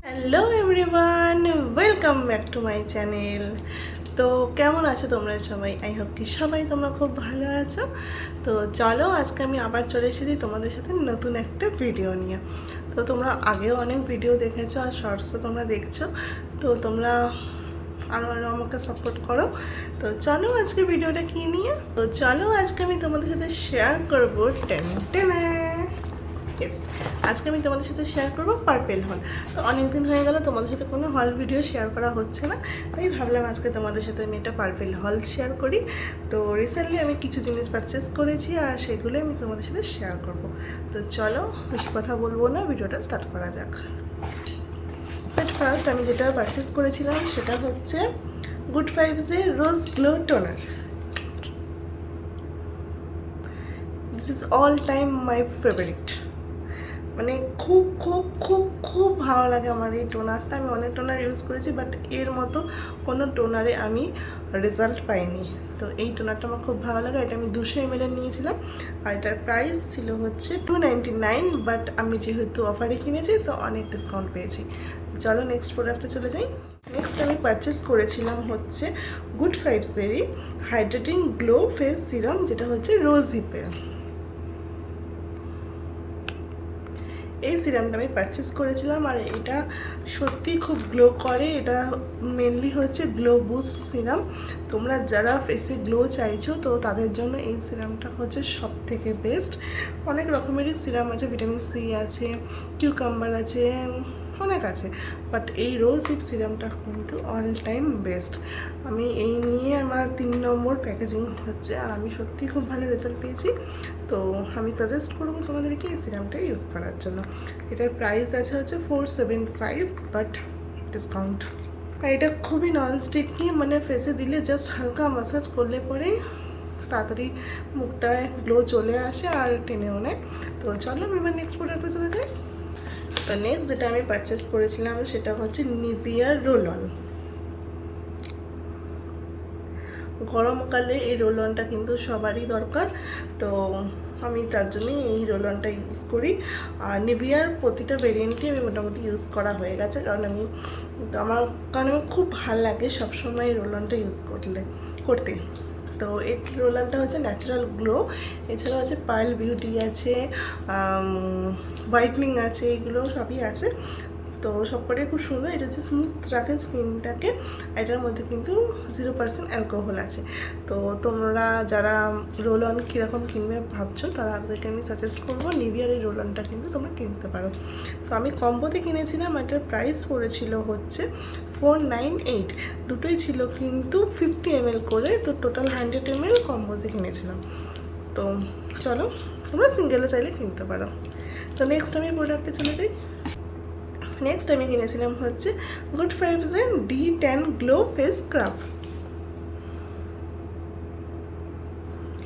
Hello everyone, welcome back to my channel. তো কেমন আছো তোমরা সবাই? আই হোপ কি সবাই তোমরা খুব ভালো আছো। তো চলো, আজকে আমি আবার চলে এসেছি তোমাদের সাথে নতুন একটা ভিডিও নিয়ে। তো তোমরা আগেও অনেক ভিডিও দেখেছো আর শর্টসও তোমরা দেখছো, তো তোমরা আরও আমাকে সাপোর্ট করো। তো চলো আজকে ভিডিওটা কী নিয়ে, তো চলো আজকে আমি তোমাদের সাথে শেয়ার করবো ইয়েস, আজকে আমি তোমাদের সাথে শেয়ার করবো পার্পেল হল। তো অনেক দিন হয়ে গেল তোমাদের সাথে কোনো হল ভিডিও শেয়ার করা হচ্ছে না, তাই ভাবলাম আজকে তোমাদের সাথে আমি একটা পার্পেল হল শেয়ার করি। তো রিসেন্টলি আমি কিছু জিনিস পারচেস করেছি আর সেগুলো আমি তোমাদের সাথে শেয়ার করব। তো চলো বেশি কথা বলবো না, ভিডিওটা স্টার্ট করা যাক। বাট ফার্স্ট আমি যেটা পারচেস করেছিলাম সেটা হচ্ছে গুড ভাইবসের rose glow toner. This is all time my favourite, মানে খুব খুব খুব খুব ভালো লাগে আমার এই টোনারটা। আমি অনেক টোনার ইউজ করেছি, বাট এর মতো কোনো টোনারে আমি রেজাল্ট পাইনি। তো এই টোনারটা আমার খুব ভালো লাগে। এটা আমি 200 ml নিয়েছিলাম আর এটার প্রাইস ছিল হচ্ছে 299, বাট আমি যেহেতু অফারে কিনেছি তো অনেক ডিসকাউন্ট পেয়েছি। চলো নেক্সট প্রোডাক্টে চলে যাই। নেক্সট আমি পারচেস করেছিলাম হচ্ছে গুড ভাইবসেরই হাইড্রেটিং গ্লো ফেস সিরাম, যেটা হচ্ছে রোজ হিপের। এই সিরামটা আমি পারচেস করেছিলাম আর এটা সত্যি খুব গ্লো করে। এটা মেনলি হচ্ছে গ্লো বুস্ট সিরাম। তোমরা যারা ফেসে গ্লো চাইছো তো তাদের জন্য এই সিরামটা হচ্ছে সব থেকে বেস্ট। অনেক রকমেরই সিরাম আছে, ভিটামিন সি আছে, কিউকাম্বার আছে, অনেক আছে, বাট এই রোজ হিপ সিরামটা কিন্তু অল টাইম বেস্ট। আমি এই নিয়ে আমার 3 নম্বর প্যাকেজিং হচ্ছে আর আমি সত্যি খুব ভালো রেজাল্ট পেয়েছি। তো আমি সাজেস্ট করবো তোমাদেরকে এই সিরামটা ইউজ করার জন্য। এটার প্রাইস আছে হচ্ছে 475, বাট ডিসকাউন্ট। আর এটা খুবই ননস্টিকি, মানে ফেসে দিলে জাস্ট হালকা ম্যাসাজ করলে পরেই তাড়াতাড়ি মুখটায় গ্লো চলে আসে আর টেনেও নেয়। তো চলো আমি এবার নেক্সট প্রোডাক্টে চলে যাই। তো নেক্সট যেটা আমি পারচেস করেছিলাম সেটা হচ্ছে নিভিয়ার রোল অন। গরমকালে এই রোল অনটা কিন্তু সবারই দরকার, তো আমি তার জন্যই এই রোল অনটা ইউজ করি। আর নিভিয়ার প্রতিটা ভেরিয়েন্টই আমি মোটামুটি ইউজ করা হয়ে গেছে, কারণ আমার খুব ভালো লাগে সবসময় রোল অনটা ইউজ করতে। তো এই রোল অনটা হচ্ছে ন্যাচারাল গ্লো, এছাড়াও আছে পার্ল বিউটি আছে, হোয়াইটনিং আছে, এগুলো সবই আছে। তো সবকটাই খুব সুন্দর। এটা হচ্ছে স্মুথ রাখে স্কিনটাকে, এটার মধ্যে কিন্তু 0% অ্যালকোহল আছে। তো তোমরা যারা রোল অন কীরকম কিনবে ভাবছো তারা আপনাদেরকে আমি সাজেস্ট করবো নিভিয়ার এই রোল অনটা কিন্তু তোমরা কিনতে পারো। তো আমি কম্বোতে কিনেছিলাম, এটার প্রাইস পড়েছিল হচ্ছে 498। দুটোই ছিল কিন্তু 50 ml করে, তো টোটাল 100 ml কম্বোতে কিনেছিলাম। তো চলো তোমরা সিঙ্গেলও চাইলে কিনতে পারো। তো নেক্সট আমি প্রোডাক্টে চলে যাই। নেক্সট আমি কিনেছিলাম হচ্ছে গুড ভাইবসের D10 গ্লো ফেস স্ক্রাব।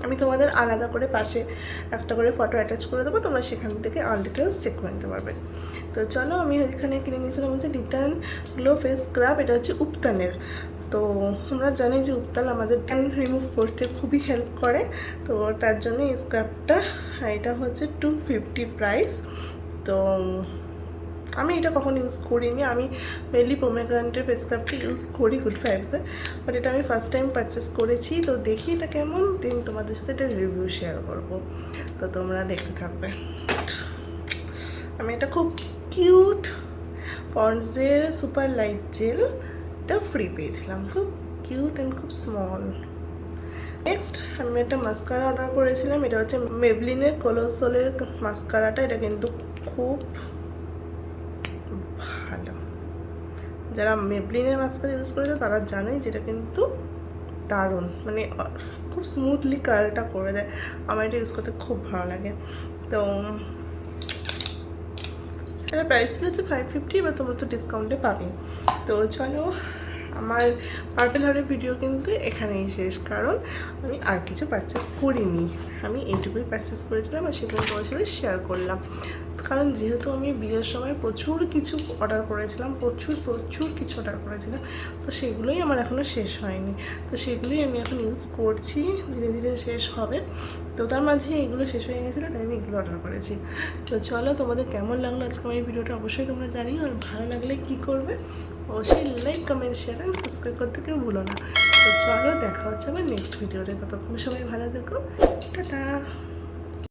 আমি তোমাদের আলাদা করে পাশে একটা করে ফটো অ্যাটাচ করে দেবো, তোমরা সেখান থেকে অল ডিটেলস চেক করে নিতে পারবে। তো চলো আমি ওইখানে কিনে নিয়েছিলাম হচ্ছে D10 গ্লো ফেস স্ক্রাব। এটা হচ্ছে উপতানের। তো আমরা জানি যে উপতাল আমাদের ট্যান রিমুভ করতে খুবই হেল্প করে, তো তার জন্য এই স্ক্রাবটা, এটা হচ্ছে 250 প্রাইস। তো আমি এটা কখন ইউজ করিনি, আমি মেনলি পোমেগ্রানেটের ফেস স্ক্রাবটা ইউজ করি গুড ভাইবসে, বাট এটা আমি ফার্স্ট টাইম পারচেস করেছি। তো দেখি এটা কেমন, দেন তোমাদের সাথে এটা রিভিউ শেয়ার করবো, তো তোমরা দেখতে থাকবে। আমি এটা খুব কিউট পন্ডসের সুপার লাইট জেল, এটা ফ্রি পেয়েছিলাম, খুব কিউট অ্যান্ড খুব স্মল। নেক্সট আমি একটা মাস্কারা অর্ডার করেছিলাম। এটা হচ্ছে মেবলিনের কোলোসলের মাস্কারাটা। এটা কিন্তু খুব ভালো, যারা মেবলিনের মাস্কারা ইউজ করেছে তারা জানে যেটা কিন্তু দারুণ, মানে খুব স্মুথলি কালারটা করে দেয়। আমার এটা ইউজ করতে খুব ভালো লাগে। তো এটা প্রাইস ছিল হচ্ছে 550, বা তোমরা তো ডিসকাউন্টে পাবে। তো চলো আমার পার্পেল হলের ভিডিও কিন্তু এখানেই শেষ, কারণ আমি আর কিছু পারচেস করিনি, আমি এইটুকুই পারচেস করেছিলাম আর সেটা তোমার সাথে শেয়ার করলাম। কারণ যেহেতু আমি বিয়ের সময় প্রচুর কিছু অর্ডার করেছিলাম, প্রচুর কিছু অর্ডার করেছিলাম, তো সেগুলোই আমার এখনও শেষ হয়নি। তো সেগুলোই আমি এখন ইউজ করছি, ধীরে ধীরে শেষ হবে। তো তার মাঝে এগুলো শেষ হয়ে গেছিলো, তাই আমি এগুলো অর্ডার করেছি। তো চলো, তোমাদের কেমন লাগলো আজকে আমার এই ভিডিওটা অবশ্যই তোমরা জানিও। আর ভালো লাগলে কী করবে, অবশ্যই like, comment, share and subscribe করতে কেউ ভুলো না। তো চলো, দেখা হচ্ছে আবার নেক্সট ভিডিওতে। ততক্ষণ সবাই ভালো থেকো, টাটা।